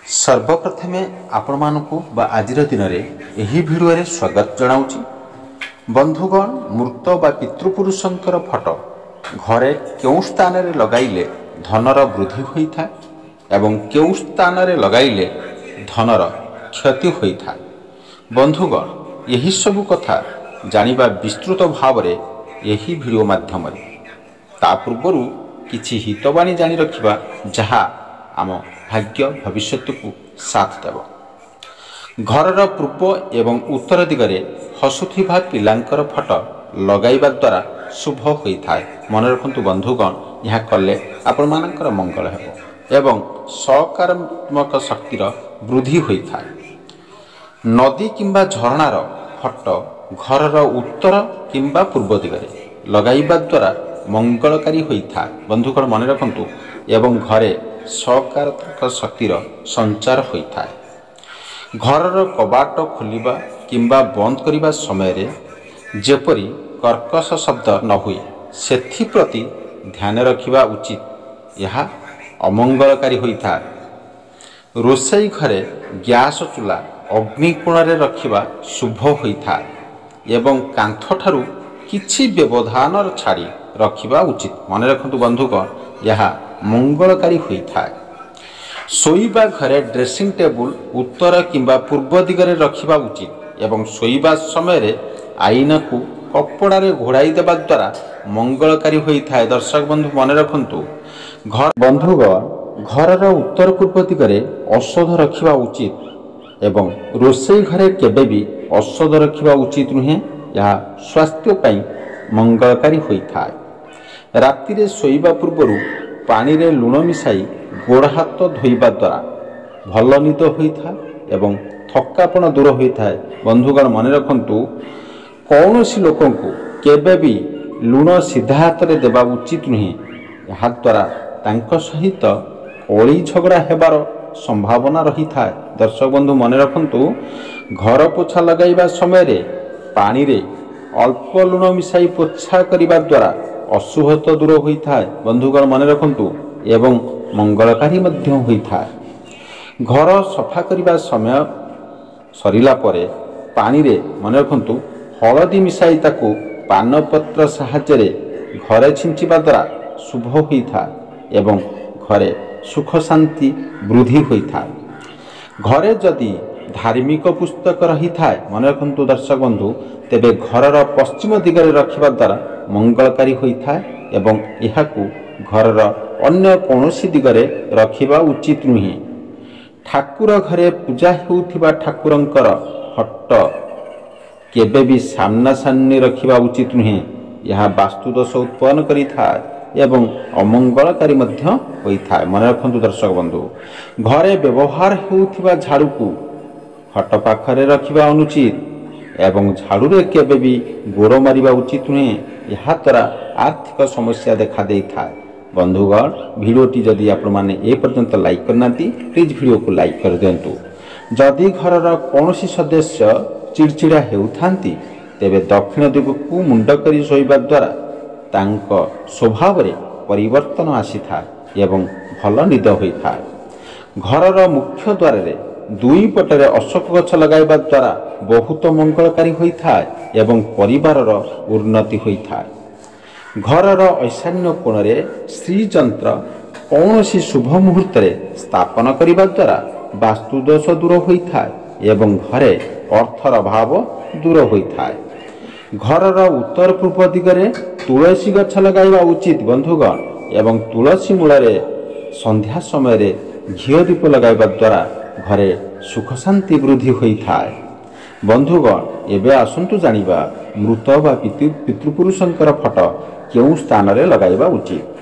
सर्वप्रथमे आपण मानकु बा आजिर दिन में यही भिडियो स्वागत जनाऊँगी। बंधुगण, मृत बा पितृपुरुषंकर फोटो घरे क्यों स्थान रे लगाइले धनर वृद्धि होता है एवं क्यों स्थान रे लगाइले धनर क्षति होता है। बंधुगण, यही सबु कथा जानिबा विस्तृत भाव में यही भिडियो माध्यम ता पूर्व किछि हितवाणी जानी रखिबा जहा आम भाग्य भविष्य को साथ देव। घरर पूर्व एवं उत्तर दिगरे हसुथिबा पिलांकर फोटो लगाइबा द्वारा शुभ होता है। मन रखु बंधुगण, यह कले आपण मानकर मंगल हेबो एवं सकारात्मक शक्तिर वृद्धि होता है। नदी किंबा झरणार फोटो घरर उत्तर किंबा पूर्व दिगरे लगाइबा द्वारा मंगलकारी होता है। बंधुगण, मन रखु एवं घरे सकारात्मक शक्तिर संचार होता है। घरर कबाट खोलिबा किंबा बंद करिबा समय रे जेपरी कर्कश शब्द न हुए सेथिप्रति ध्यान रखिबा उचित। यह अमंगलकारी होता है। रोषई घरे गैस चूल्हा अग्निकोण रे रखिबा शुभ होता है एवं कांथ ठारू किछि व्यवधान छाड़ी रखिबा उचित। मन रखु बंधुगण, यह मंगलकारी होता है। शोइबा घरे ड्रेसिंग टेबुल उत्तर किंबा पूर्व दिगरे रखिबा उचित एवं शोइबा समय रे आईना को कपड़ा रे घोड़ाई देबा द्वारा मंगलकारी होता है। दर्शक बंधु, मन रखु बंधुगण, घरर उत्तर पूर्व दिगरे औषध रखिबा उचित एवं रोषई घरे केबे भी औषध रखिबा उचित नुहे। यह स्वास्थ्य पई मंगलकारी होता है। राति रे शोइबा पूर्वरु पानी रे लुण मिसाई गोड़ हाथ धोइबा द्वारा भल निद होता है एवं थकापन दूर होता है। बंधुगण, मन रखु कौनसी लोक को केबे भी लुण सीधा हाथ रे देबा उचित नुहे। यहाँ द्वारा तांको सहित कली झगड़ा हेबार संभावना रही था। दर्शक बंधु, मन रखु घर पोछा लगाइबा समय रे पानी रे अल्प लुण मिसाई पोछा करिबा द्वारा अशुभत्व दूर होता है। बंधुगण, मन रखु एवं मंगलकारी मध्य होता है। घर सफा करिबा समय सरिला परे पानी रे मन रखु हलदी मिसाई ताकू पानपत्र साहाय्य रे घरे छिंचिबा द्वारा शुभ होता है एवं घरे सुख शांति वृद्धि होता है। घरे जदि धार्मिक पुस्तक रही थाए, मन रखु दर्शक बंधु, तेबे घरर पश्चिम दिगरे रखिबा द्वारा मंगलकारी होता है एवं यहाकू घरर अन्य कौनसी दिगरे रखिबा उचित नुहे। ठाकुर घरे पूजा हेउथिबा ठाकुरंकर फोटो केबे भी सामना सामनी रखिबा उचित नुहे। यह वास्तुदोष उत्पन्न करिथा एवं अमंगलकारी मध्य होता है। मन रखु दर्शक बंधु, घरे व्यवहार हेउथिबा झाड़ू को खट पाखरे रखिबा अनुचित एवं झाड़ू रे केबे भी गोड़ मारिबा उचित नुहे। यह द्वारा आर्थिक समस्या देखा देता है। बंधुगण, भिडियोटी जदि आपण माने ए पर्यंत लाइक करना प्लीज भिडियो को लाइक कर दिंतु। जदि घरर कौनसी सदस्य चिड़चिड़ा हेउथांती तेबे दक्षिण दिग को मुंड करी शोइबा द्वारा तांको स्वभाव रे परिवर्तन आसीथा एवं भल निद होता है। घरर मुख्य द्वार रे दुई पटरे अशोक गछ लगाइबा द्वारा बहुत मंगलकारी होता है एवं परिवारर उन्नति होता है। घरर ईशान्य कोण रे श्रीयंत्र कौनसी शुभ मुहूर्त रे स्थापन करिबा द्वारा वास्तुदोष दूर होता है एवं घरे अर्थर अभाव दूर होता है। घरर उत्तर पूर्व दिगरे तुलसी गछ लगाइबा उचित। बंधुगण, एवं तुलसी मूल रे संध्या समय रे घिओ दीप लगाइबा द्वारा घरे सुख शांति वृद्धि होता है। बंधुगण, एबे आसंतु जानिबा मृत बा पितृपुरुषंकर फोटो केउं स्थान रे लगाइबा उचित।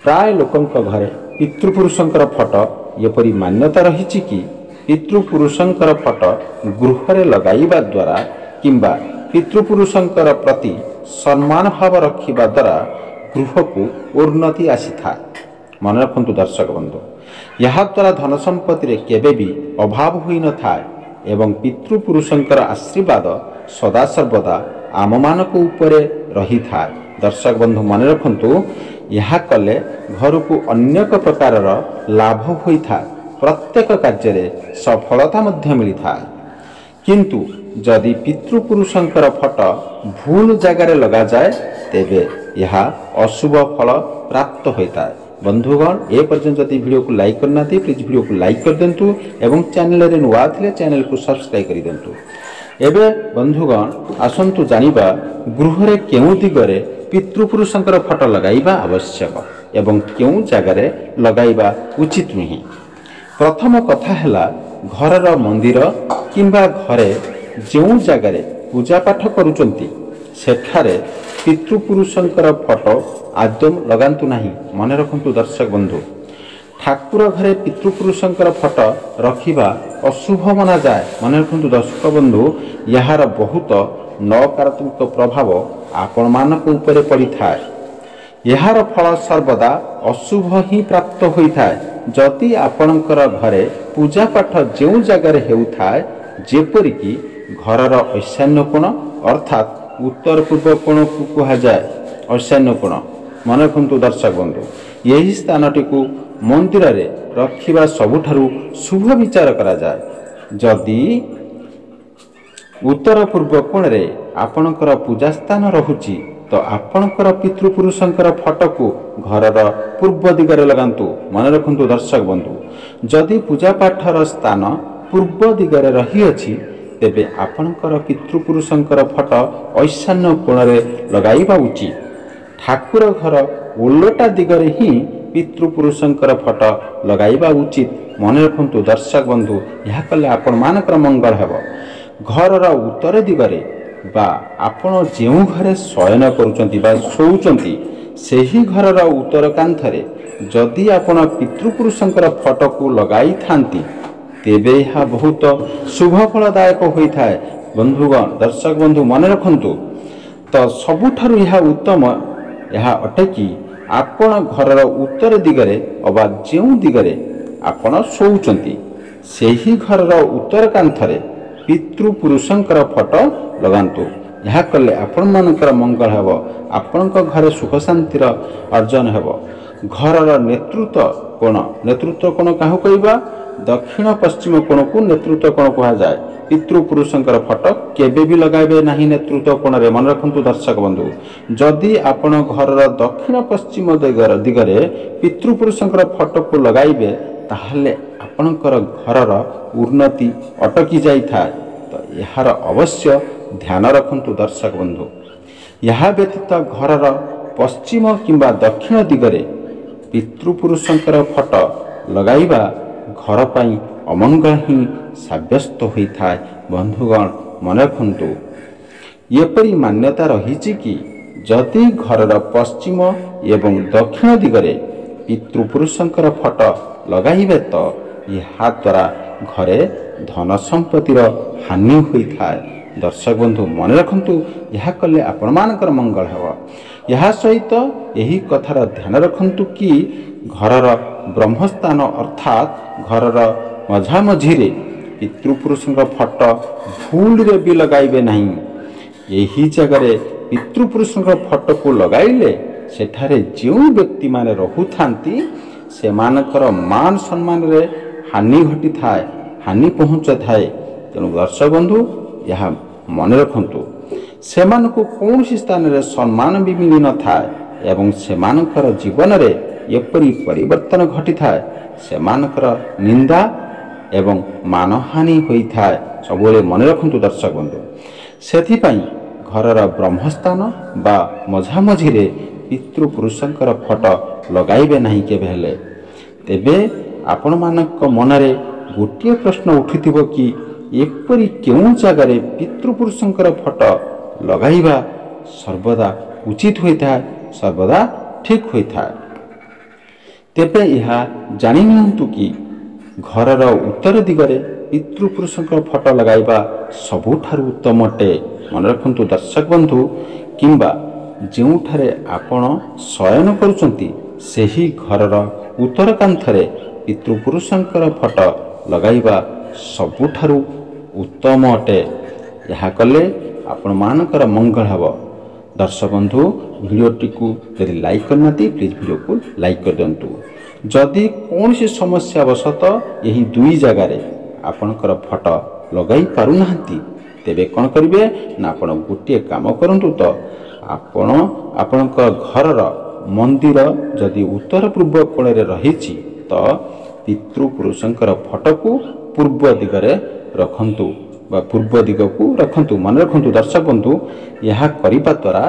प्राय लोकंक घरे पितृपुरुषंकर फोटो एपरि मान्यता रहिछि कि पितृपुरुषंकर फोटो गृह रे लगाइबा द्वारा किंबा पितृपुरुषंकर प्रति सम्मान भाव रखिबा द्वारा गृह को उन्नति आसीथा। मन रखु दर्शक बंधु, यह द्वारा धन संपत्ति रे केबे भी अभाव होई न थाए एवं पितृपुरुषंकर आशीर्वाद सदा सर्वदा आम मानक उपरे रही थाए। दर्शक बंधु, मन रखु यह कले घर को अनेक प्रकार लाभ होता है ପ୍ରତ୍ୟେକ କାର୍ଯ୍ୟରେ ସଫଳତା ମଧ୍ୟ ମିଳିଥାଏ। କିନ୍ତୁ ଯଦି ପିତୃପୁରୁଷଙ୍କର ଫଟୋ ଭୁଲ ଜାଗାରେ ଲଗାଯାଏ ତେବେ ଏହା ଅଶୁଭ ଫଳ ପ୍ରାପ୍ତ ହୋଇଥାଏ। ବନ୍ଧୁଗଣ, ଏପର୍ଯ୍ୟନ୍ତ ଯଦି ଭିଡ଼ିଓକୁ ଲାଇକ୍ କରିନାହାନ୍ତି ପ୍ଲିଜ୍ ଭିଡ଼ିଓକୁ ଲାଇକ୍ କରିଦିଅନ୍ତୁ ଏବଂ ଚ୍ୟାନେଲରେ ନୂଆ ଥିଲେ ଚ୍ୟାନେଲକୁ ସବସ୍କ୍ରାଇବ୍ କରିଦିଅନ୍ତୁ। ଏବେ ବନ୍ଧୁଗଣ ଆସନ୍ତୁ ଜାଣିବା ଗୃହରେ କେଉଁ ଦିଗରେ ପିତୃପୁରୁଷଙ୍କର ଫଟୋ ଲଗାଇବା ଆବଶ୍ୟକ ଏବଂ କେଉଁ ଜାଗାରେ ଲଗାଇବା ଉଚିତ ନୁହେଁ। ପ୍ରଥମ କଥା ହେଲା, ଘରର ମନ୍ଦିର କିମ୍ବା ଘରେ ଯେଉଁ ଜାଗାରେ ପୂଜାପାଠ କରୁଛନ୍ତି ସେଠାରେ ପିତୃପୁରୁଷଙ୍କର ଫଟୋ ଆଦୌ ଲଗାନ୍ତୁ ନାହିଁ। ମନେ ରଖନ୍ତୁ ଦର୍ଶକ ବନ୍ଧୁ, ଠାକୁର ଘରେ ପିତୃପୁରୁଷଙ୍କର ଫଟୋ ରଖିବା ଅଶୁଭ ମନାଯାଏ। ମନେ ରଖନ୍ତୁ ଦର୍ଶକ ବନ୍ଧୁ, ଏହାର ବହୁତ ନକାରାତ୍ମକ ପ୍ରଭାବ ଆପଣମାନଙ୍କ ଉପରେ ପଡ଼ିଥାଏ। ଏହାର ଫଳ ସର୍ବଦା ଅଶୁଭ ହିଁ ପ୍ରାପ୍ତ ହୋଇଥାଏ। ଯଦି ଆପଣଙ୍କର ଘରେ ପୂଜାପାଠ ଯେଉଁ ଜାଗାରେ ହେଉଥାଏ, ଯେପରିକି ଘରର ଈଶାନ୍ୟ କୋଣ ଅର୍ଥାତ୍ ଉତ୍ତର ପୂର୍ବ କୋଣକୁ କୁହାଯାଏ ଈଶାନ୍ୟ କୋଣ। ମନେ ରଖନ୍ତୁ ଦର୍ଶକ ବନ୍ଧୁ, ଏହି ସ୍ଥାନଟିକୁ ମନ୍ଦିରରେ ରଖିବା ସବୁଠାରୁ ଶୁଭ ବିଚାର କରାଯାଏ। ଯଦି ଉତ୍ତର ପୂର୍ବ କୋଣରେ ଆପଣଙ୍କର ପୂଜା ସ୍ଥାନ ରହୁଛି ତ ଆପଣଙ୍କର ପିତୃପୁରୁଷଙ୍କର ଫଟୋକୁ ଘରର ପୂର୍ବ ଦିଗରେ ଲଗାନ୍ତୁ। ମନେ ରଖନ୍ତୁ ଦର୍ଶକ ବନ୍ଧୁ, ଯଦି ପୂଜାପାଠର ସ୍ଥାନ ପୂର୍ବ ଦିଗରେ ରହିଅଛି ତେବେ ଆପଣଙ୍କର ପିତୃପୁରୁଷଙ୍କର ଫଟୋ ଈଶାନ୍ୟ କୋଣରେ ଲଗାଇବା ଉଚିତ। ଠାକୁର ଘର ଓଲଟା ଦିଗରେ ହିଁ ପିତୃପୁରୁଷଙ୍କର ଫଟୋ ଲଗାଇବା ଉଚିତ। ମନେ ରଖନ୍ତୁ ଦର୍ଶକ ବନ୍ଧୁ, ଏହା କଲେ ଆପଣମାନଙ୍କର ମଙ୍ଗଳ ହେବ। ଘରର ଉତ୍ତର ଦିଗରେ ବା ଆପଣ ଯେଉଁ ଘରେ ଶୟନ କରୁଛନ୍ତି ବା ଶୋଉଛନ୍ତି ସେହି ଘରର ଉତ୍ତର କାନ୍ଥରେ ଯଦି ଆପଣ ପିତୃପୁରୁଷଙ୍କର ଫଟୋକୁ ଲଗାଇଥାନ୍ତି ତେବେ ଏହା ବହୁତ ଶୁଭ ଫଳଦାୟକ ହୋଇଥାଏ। ବନ୍ଧୁଗଣ, ଦର୍ଶକ ବନ୍ଧୁ ମନେ ରଖନ୍ତୁ, ତ ସବୁଠାରୁ ଏହା ଉତ୍ତମ ଏହା ଅଟେ କି ଆପଣ ଘରର ଉତ୍ତର ଦିଗରେ ଅବା ଯେଉଁ ଦିଗରେ ଆପଣ ଶୋଉଛନ୍ତି ସେହି ଘରର ଉତ୍ତର କାନ୍ଥରେ ପିତୃପୁରୁଷଙ୍କର ଫଟୋ ଲଗାନ୍ତୁ। ଏହା କଲେ ଆପଣମାନଙ୍କର ମଙ୍ଗଳ ହେବ, ଆପଣଙ୍କ ଘରେ ସୁଖ ଶାନ୍ତିର ଅର୍ଜନ ହେବ। ଘରର ନେତୃତ୍ୱ କୋଣ କାହାକୁ କହିବା? ଦକ୍ଷିଣ ପଶ୍ଚିମ କୋଣକୁ ନେତୃତ୍ୱ କୋଣ କୁହାଯାଏ। ପିତୃପୁରୁଷଙ୍କର ଫଟୋ କେବେ ବି ଲଗାଇବେ ନାହିଁ ନେତୃତ୍ୱ କୋଣରେ। ମନେ ରଖନ୍ତୁ ଦର୍ଶକ ବନ୍ଧୁ, ଯଦି ଆପଣ ଘରର ଦକ୍ଷିଣ ପଶ୍ଚିମ ଦିଗରେ ପିତୃପୁରୁଷଙ୍କର ଫଟୋକୁ ଲଗାଇବେ ତାହେଲେ ଆପଣଙ୍କର ଘରର ଉନ୍ନତି ଅଟକି ଯାଇଥାଏ। ତ ଏହାର ଅବଶ୍ୟ ଧ୍ୟାନ ରଖନ୍ତୁ ଦର୍ଶକ ବନ୍ଧୁ। ଏହା ବ୍ୟତୀତ ଘରର ପଶ୍ଚିମ କିମ୍ବା ଦକ୍ଷିଣ ଦିଗରେ ପିତୃପୁରୁଷଙ୍କର ଫଟୋ ଲଗାଇବା ଘର ପାଇଁ ଅମଙ୍ଗଳ ହିଁ ସାବ୍ୟସ୍ତ ହୋଇଥାଏ। ବନ୍ଧୁଗଣ ମନେ ରଖନ୍ତୁ, ଏପରି ମାନ୍ୟତା ରହିଛି କି ଯଦି ଘରର ପଶ୍ଚିମ ଏବଂ ଦକ୍ଷିଣ ଦିଗରେ ପିତୃପୁରୁଷଙ୍କର ଫଟୋ ଲଗାଇବେ ତ ଏହା ଦ୍ୱାରା ଘରେ ଧନ ସମ୍ପତ୍ତିର ହାନି ହୋଇଥାଏ। ଦର୍ଶକ ବନ୍ଧୁ ମନେ ରଖନ୍ତୁ, ଏହା କଲେ ଆପଣମାନଙ୍କର ମଙ୍ଗଳ ହେବ। ଏହା ସହିତ ଏହି କଥାର ଧ୍ୟାନ ରଖନ୍ତୁ କି ଘରର ବ୍ରହ୍ମସ୍ଥାନ ଅର୍ଥାତ୍ ଘରର ମଝାମଝିରେ ପିତୃପୁରୁଷଙ୍କ ଫଟୋ ଭୁଲରେ ବି ଲଗାଇବେ ନାହିଁ। ଏହି ଜାଗାରେ ପିତୃପୁରୁଷଙ୍କ ଫଟୋକୁ ଲଗାଇଲେ ସେଠାରେ ଯେଉଁ ବ୍ୟକ୍ତିମାନେ ରହୁଥାନ୍ତି ସେମାନଙ୍କର ମାନ ସମ୍ମାନରେ ହାନି ଘଟିଥାଏ, ହାନି ପହଞ୍ଚିଥାଏ। ତେଣୁ ଦର୍ଶକ ବନ୍ଧୁ ଏହା ମନେ ରଖନ୍ତୁ, ସେମାନଙ୍କୁ କୌଣସି ସ୍ଥାନରେ ସମ୍ମାନ ବି ମିଳିନଥାଏ ଏବଂ ସେମାନଙ୍କର ଜୀବନରେ ଏପରି ପରିବର୍ତ୍ତନ ଘଟିଥାଏ ସେମାନଙ୍କର ନିନ୍ଦା ଏବଂ ମାନହାନି ହୋଇଥାଏ। ସବୁବେଳେ ମନେ ରଖନ୍ତୁ ଦର୍ଶକ ବନ୍ଧୁ, ସେଥିପାଇଁ ଘରର ବ୍ରହ୍ମସ୍ଥାନ ବା ମଝାମଝିରେ ପିତୃପୁରୁଷଙ୍କର ଫଟୋ ଲଗାଇବେ ନାହିଁ କେବେ ହେଲେ। ତେବେ ଆପଣମାନଙ୍କ ମନରେ ଗୋଟିଏ ପ୍ରଶ୍ନ ଉଠିଥିବ କି ଏପରି କେଉଁ ଜାଗାରେ ପିତୃପୁରୁଷଙ୍କର ଫଟୋ ଲଗାଇବା ସର୍ବଦା ଉଚିତ ହୋଇଥାଏ, ସର୍ବଦା ଠିକ୍ ହୋଇଥାଏ। ତେବେ ଏହା ଜାଣି ନିଅନ୍ତୁ କି ଘରର ଉତ୍ତର ଦିଗରେ ପିତୃପୁରୁଷଙ୍କର ଫଟୋ ଲଗାଇବା ସବୁଠାରୁ ଉତ୍ତମ ଅଟେ। ମନେ ରଖନ୍ତୁ ଦର୍ଶକ ବନ୍ଧୁ, କିମ୍ବା ଯେଉଁଠାରେ ଆପଣ ଶୟନ କରୁଛନ୍ତି ସେହି ଘରର ଉତ୍ତର କାନ୍ଥରେ ପିତୃପୁରୁଷଙ୍କର ଫଟୋ ଲଗାଇବା ସବୁଠାରୁ ଉତ୍ତମ ଅଟେ। ଏହା କଲେ ଆପଣମାନଙ୍କର ମଙ୍ଗଳ ହେବ। ଦର୍ଶକ ବନ୍ଧୁ, ଭିଡ଼ିଓଟିକୁ ଯଦି ଲାଇକ୍ କରିନାହାନ୍ତି ପ୍ଲିଜ୍ ଭିଡ଼ିଓକୁ ଲାଇକ୍ କରିଦିଅନ୍ତୁ। जदि कौन सी समस्या बशतः यही दुई जगार आपणकर फटो लगाई पारुना तेबे कौन करेंगे ना आपण गोटे काम करूँ तो आपण आपणकर घरर मंदिर जदि उत्तर पूर्व कोण रही तो पितृपुरुषंकर फटो को पूर्व दिगरे रखंतु बा पूर्व दिग को रखंतु मन रखंतु दर्शक बंधु यह करने द्वारा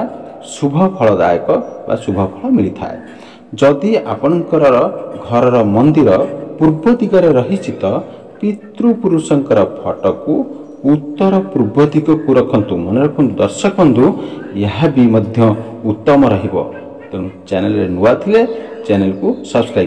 शुभ फलदायक बा शुभ फल मिलता है। जदि आपणकर घरर मंदिर पूर्व दिगरे रही तो पितृपुरुषंकर फटो को उत्तर पूर्व दिग को रखंतु मन रखंतु दर्शक बंधु यह भी मध्य उत्तम रहिबो। तेणु चैनल नुआ थिले चैनल को सब्सक्राइब